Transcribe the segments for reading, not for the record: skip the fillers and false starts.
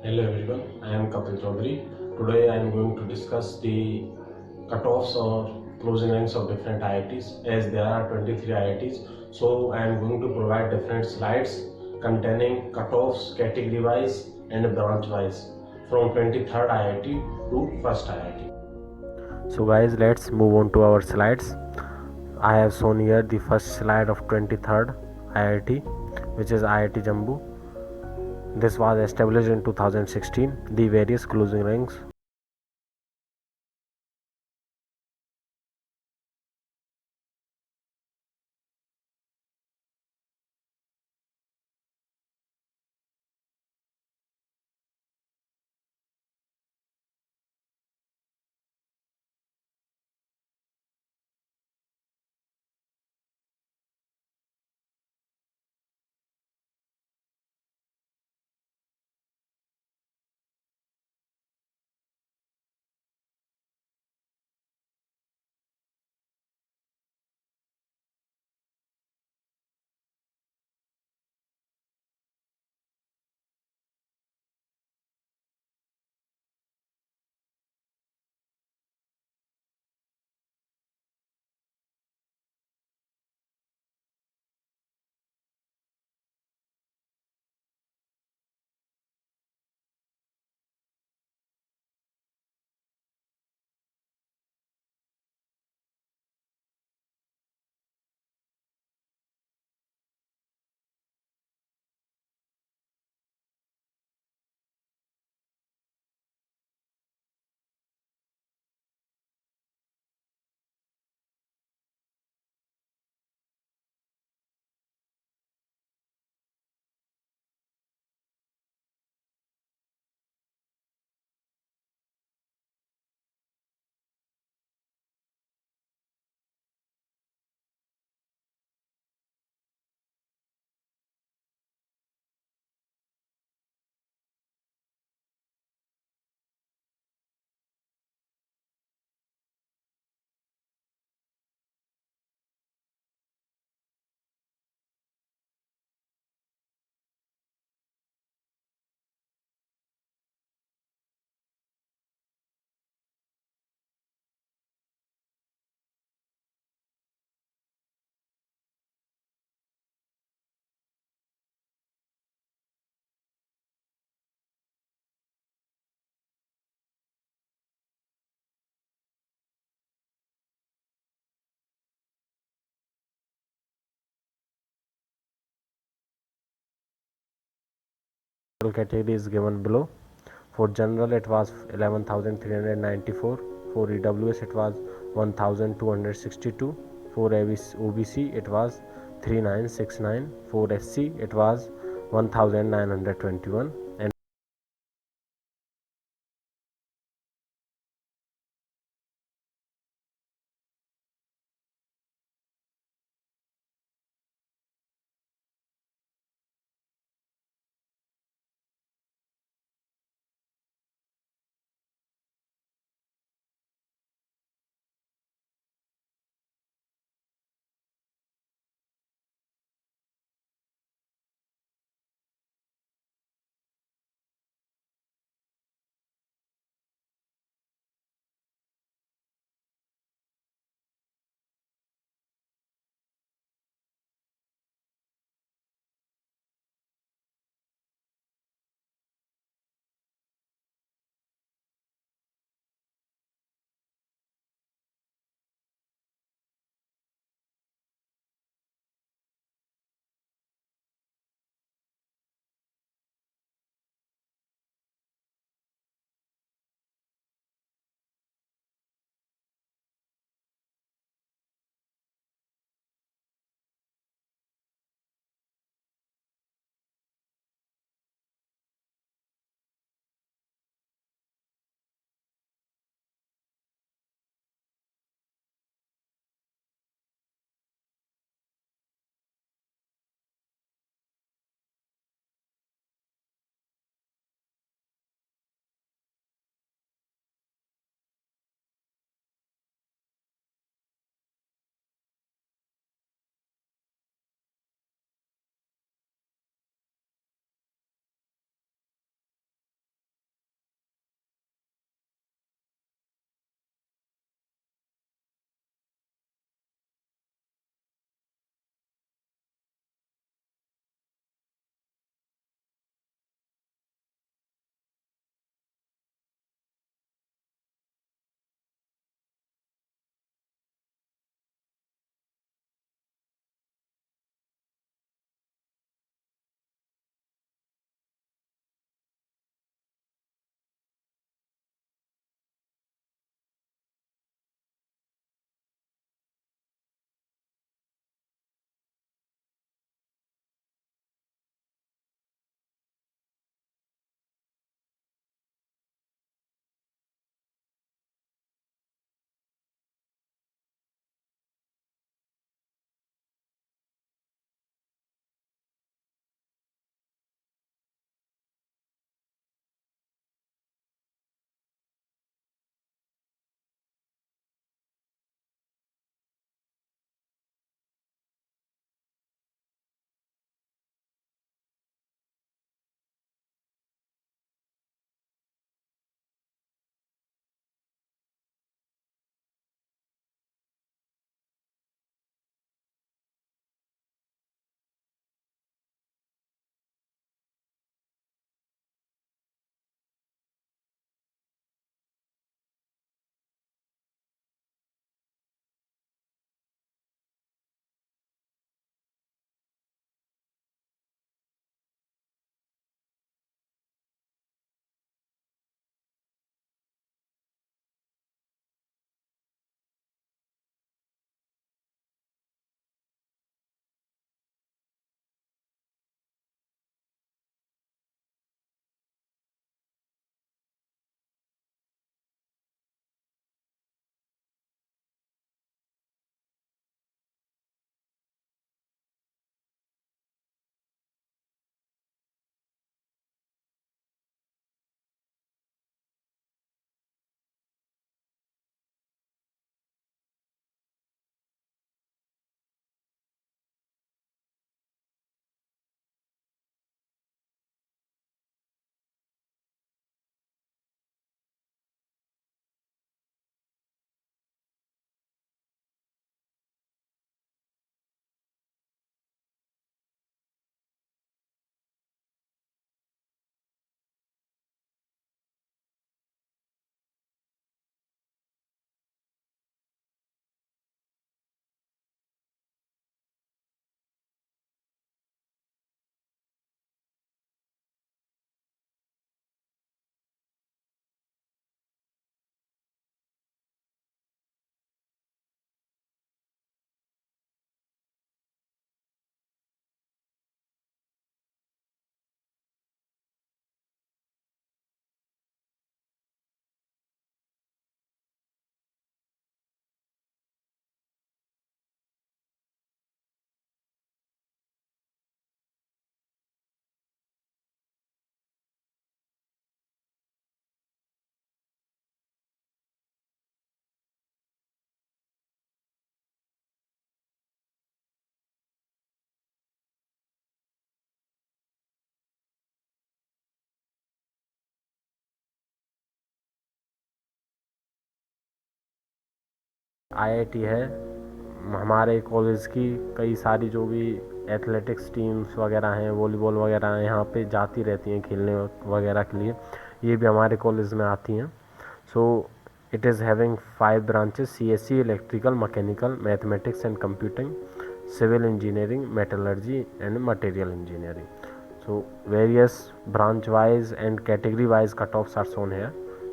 Hello everyone, I am Kapil Chaudhary. Today I am going to discuss the cutoffs or closing ranks of different IITs, as there are 23 IITs. So I am going to provide different slides containing cutoffs category wise and branch wise from 23rd IIT to 1st IIT. So guys, let's move on to our slides. I have shown here the first slide of 23rd IIT, which is IIT Jammu. This was established in 2016. The various closing ranks. Category is given below. For general it was 11,394. For EWS it was 1,262. For OBC it was 3,969. For SC it was 1,921. And IIT है हमारे college की कई सारी जो भी athletics teams वगैरह हैं, volleyball वगैरह हैं, यहाँ पे जाती रहती हैं खेलने वगैरह के लिए, ये भी हमारे कॉलेज में आती हैं। So it is having 5 branches: CSC, electrical, mechanical, mathematics and computing, civil engineering, metallurgy and material engineering. So various branch wise and category wise cutoffs are shown here,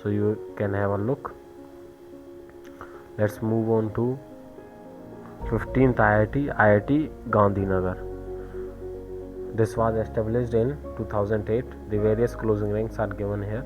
so you can have a look. Let's move on to 15th IIT Gandhinagar. This was established in 2008. The various closing ranks are given here.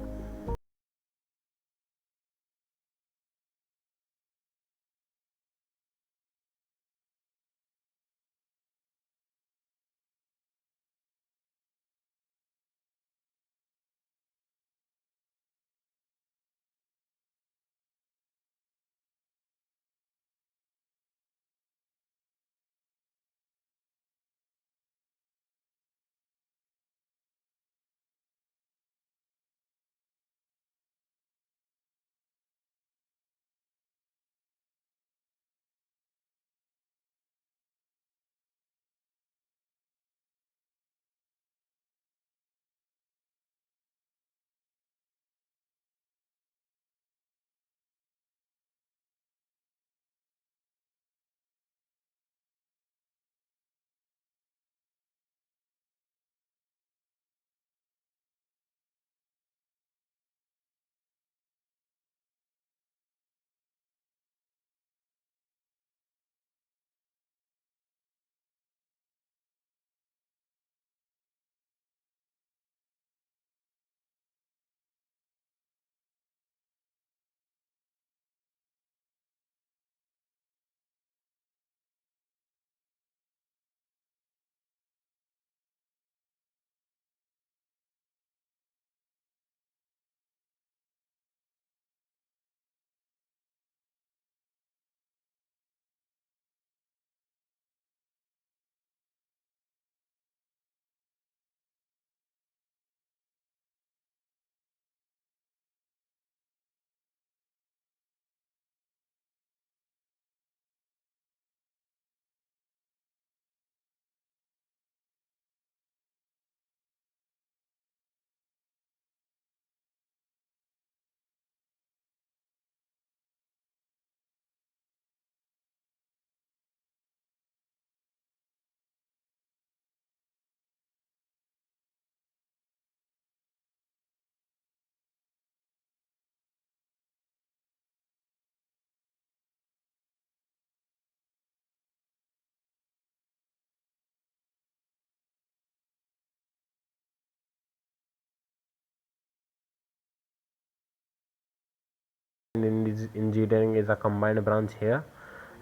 Engineering is a combined branch here.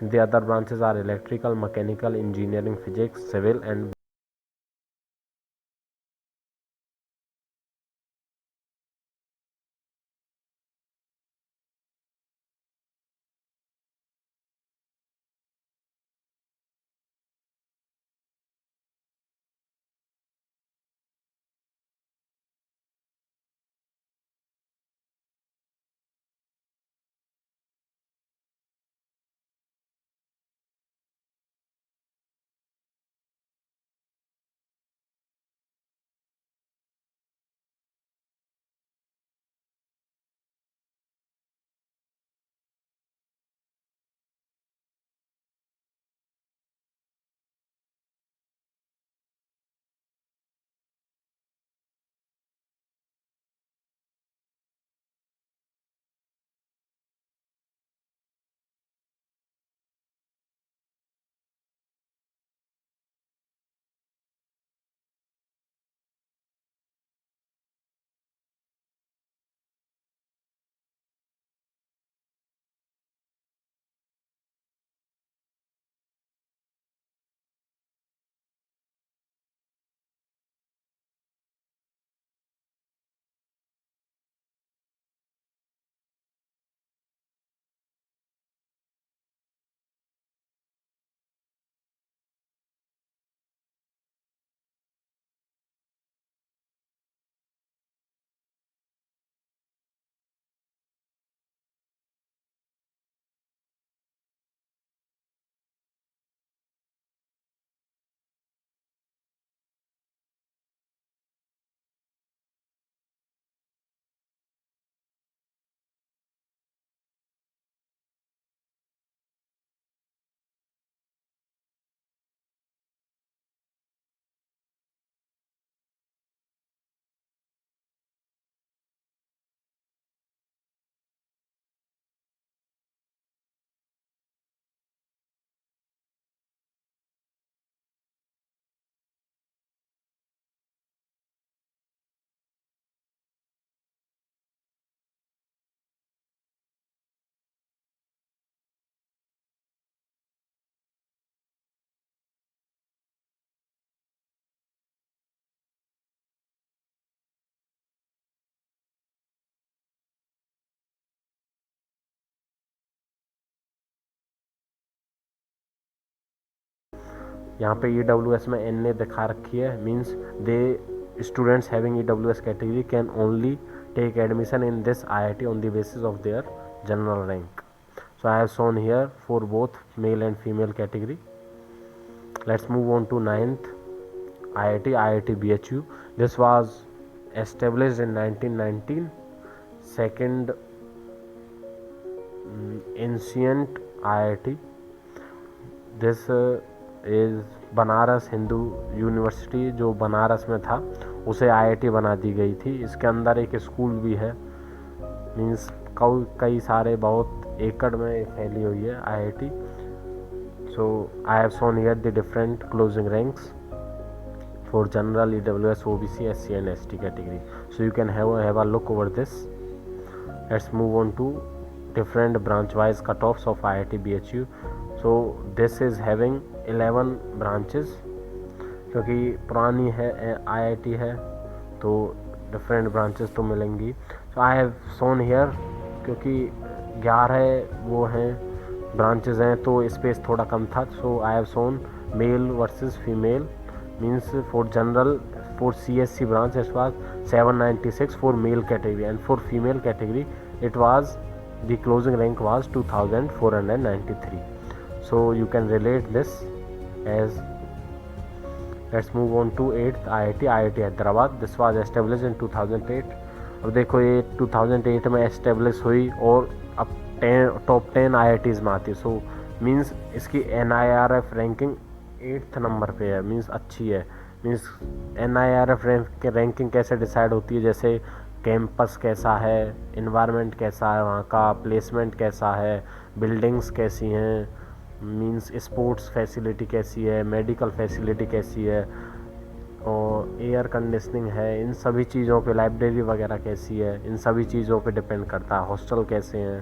The other branches are electrical, mechanical, engineering, physics, civil and यहाँ पे EWS में NA दिखा रखी है, means they students having EWS category can only take admission in this IIT on the basis of their general rank. So I have shown here for both male and female category. Let's move on to 9th IIT BHU. This was established in 1919. Second ancient IIT. This is Banaras Hindu university, जो बनारस में था उसे IIT बना दी गई थी. इसके अंदर एक स्कूल भी है, मीन्स कई सारे बहुत एकड़ में फैली हुई है IIT. So I have shown here the different closing ranks for general, EWS, OBC, SC and ST category. So you can have a look over this. Let's move on to different branch wise cutoffs of IIT BHU. So this is having 11 branches, क्योंकि पुरानी है IIT है तो different branches तो मिलेंगी. So I have shown here, क्योंकि 11 वो हैं branches हैं तो स्पेस थोड़ा कम था. So I have shown male versus female, means for general, for CSC branch it was 796 for male category, and for female category it was, the closing rank was 2493. So you can relate this as. Let's move on to 8th IIT Hyderabad. This was established in 2008. अब देखो ये 2008 में establish हुई और अब top 10 IITs में आती है. सो मीन्स इसकी NIRF रैंकिंग 8th नंबर पे है, मीन्स अच्छी है. मीन्स NIRF रैंकिंग कैसे डिसाइड होती है, जैसे कैंपस कैसा है, इन्वायरमेंट कैसा है वहाँ का, प्लेसमेंट कैसा है, बिल्डिंग्स कैसी हैं, मीन्स स्पोर्ट्स फैसिलिटी कैसी है, मेडिकल फैसिलिटी कैसी है, और एयर कंडीशनिंग है, इन सभी चीज़ों पे, लाइब्रेरी वगैरह कैसी है, इन सभी चीज़ों पे डिपेंड करता है. हॉस्टल कैसे हैं.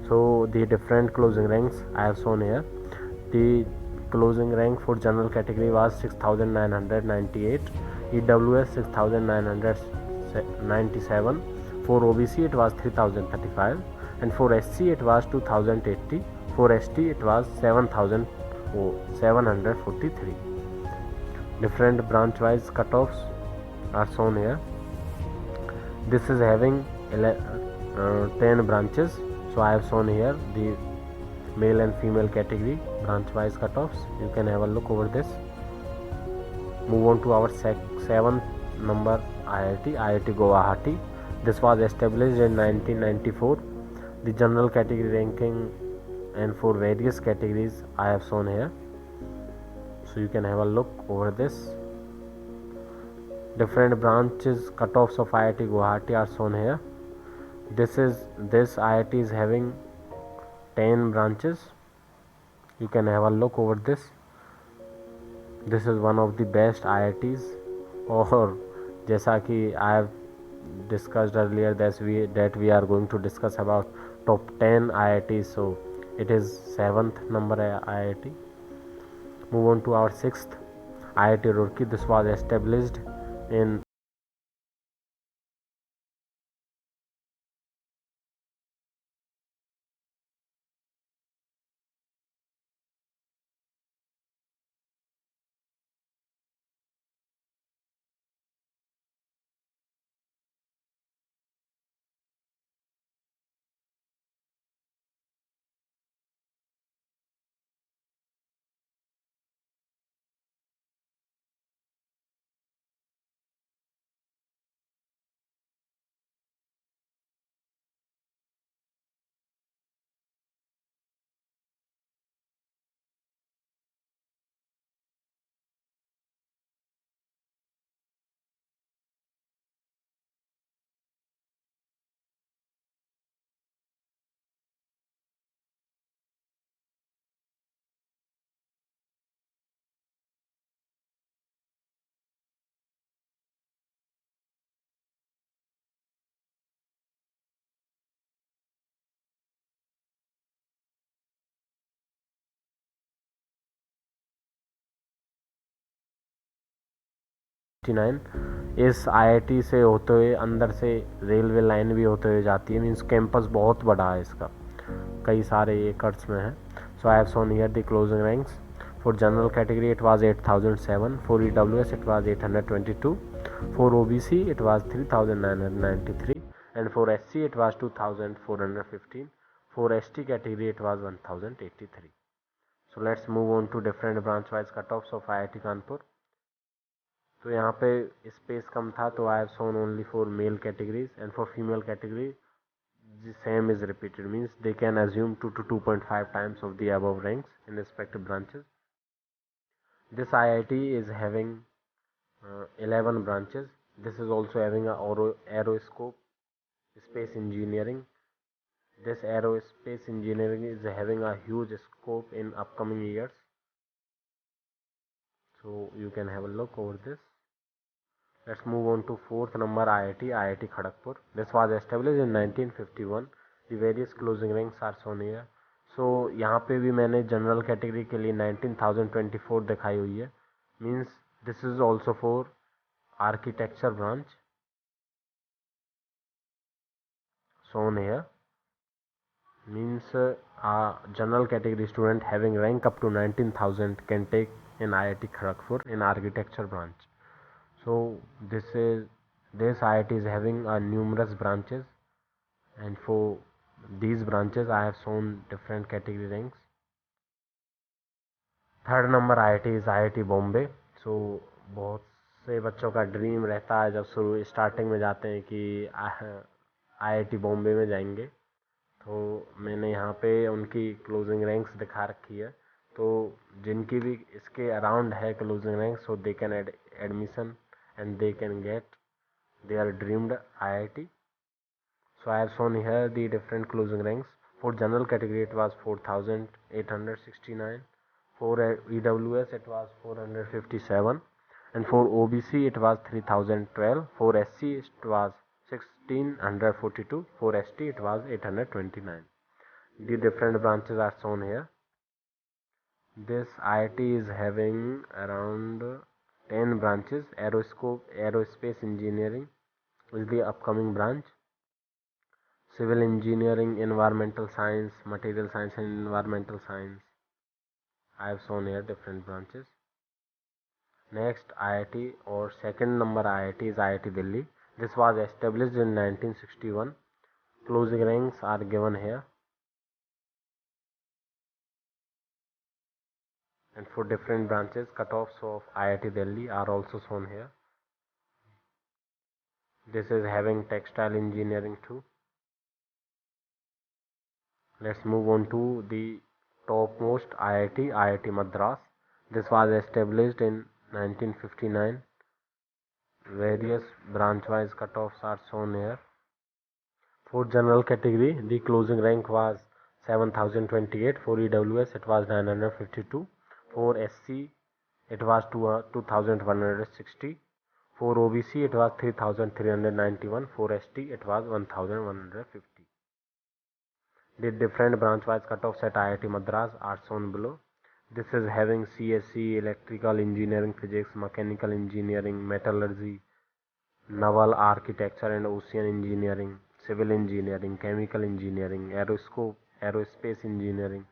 So the different closing ranks I have shown here. The closing rank for general category was 6998, EWS 6997, for OBC it was 3035, and for SC it was 2080, for ST it was 7743. Different branch wise cutoffs are shown here. This is having 10 branches, so I have shown here the male and female category branch wise cutoffs. You can have a look over this. Move on to our 7th number IIT Guwahati. This was established in 1994. The general category ranking and for various categories I have shown here, so you can have a look over this. Different branches cutoffs of IIT Guwahati are shown here. This IIT is having 10 branches. You can have a look over this. This is one of the best IITs, और जैसा कि I have discussed earlier that we are going to discuss about top 10 IITs, so it is 7th number IIT. Move on to our 6th IIT Roorkee. This was established in इस IIT से होते हुए अंदर से railway line भी होते हुए जाती है. मीन्स कैंपस बहुत बड़ा है इसका, कई सारे एकर्स में है. So I have shown here the closing ranks For general category it was 8007, for EWS it was 822, for OBC it was 3993, and for SC it was 2415, for ST category it was 1083. So let's move on to different branch wise cutoffs of IIT Kanpur. तो यहाँ पे space कम था तो I have shown only for male categories, and for female category the same is repeated, means they can assume 2 to 2.5 times of the above ranks in respective branches. This IIT is having 11 branches. This is also having a aeroscope space engineering. This aerospace engineering is having a huge scope in upcoming years, so you can have a look over this. Let's move on to fourth number IIT Kharagpur. This was established in 1951. The various closing ranks are shown here. So यहाँ पे भी मैंने general category के लिए 19,024 दिखाई हुई है, means this is also for architecture branch shown here, means a general category student having rank up to 19,000 can take in IIT Kharagpur in architecture branch. So this IIT is having numerous branches, and for these branches I have shown different category ranks. Third number IIT is IIT Bombay. So बहुत से बच्चों का dream रहता है जब शुरू starting में जाते हैं कि IIT बॉम्बे में जाएंगे, तो मैंने यहाँ पे उनकी क्लोजिंग रैंक्स दिखा रखी है. तो जिनकी भी इसके अराउंड है closing ranks, so they can admission and they can get their dreamed IIT. So I have shown here the different closing ranks. For general category it was 4,869, for EWS it was 457, and for OBC it was 3,012, for SC it was 1,642, for ST it was 829. The different branches are shown here. This IIT is having around 10 branches. Aerospace engineering is the upcoming branch. Civil engineering, environmental science, material science and environmental science. I have shown here different branches. Next IIT or second number IIT is IIT Delhi. This was established in 1961. Closing ranks are given here. And for different branches, cutoffs of IIT Delhi are also shown here. This is having textile engineering too. Let's move on to the topmost IIT, IIT Madras. This was established in 1959. Various branch-wise cutoffs are shown here. For general category, the closing rank was 7,028. For EWS, it was 952. For SC, it was 2,160. For OBC, it was 3,391. For ST, it was 1,150. The different branch-wise cutoffs at IIT Madras are shown below. This is having CSE, electrical engineering, physics, mechanical engineering, metallurgy, naval architecture and ocean engineering, civil engineering, chemical engineering, aerospace engineering,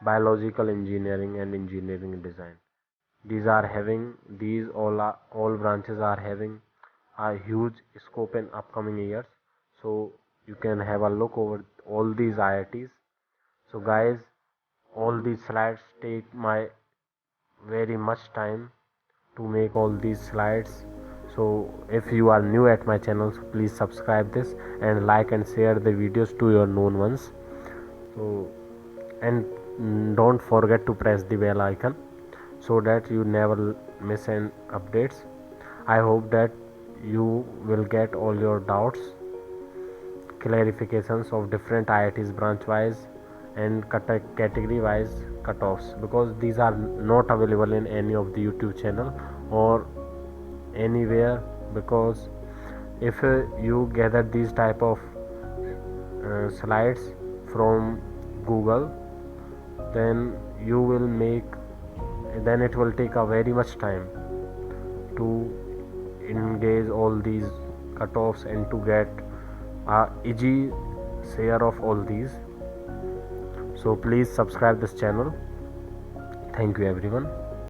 biological engineering and engineering design. All branches are having a huge scope in upcoming years. So you can have a look over all these IITs. So guys, all these slides take my very much time to make all these slides. So if you are new at my channel, so please subscribe this and like and share the videos to your known ones. So and don't forget to press the bell icon so that you never miss any updates. I hope that you will get all your doubts, clarifications of different IITs branch wise and category wise cutoffs, because these are not available in any of the YouTube channel or anywhere. Because if you gather these type of slides from Google, then it will take a very much time to engage all these cutoffs and to get a easy share of all these. So please subscribe this channel. Thank you everyone.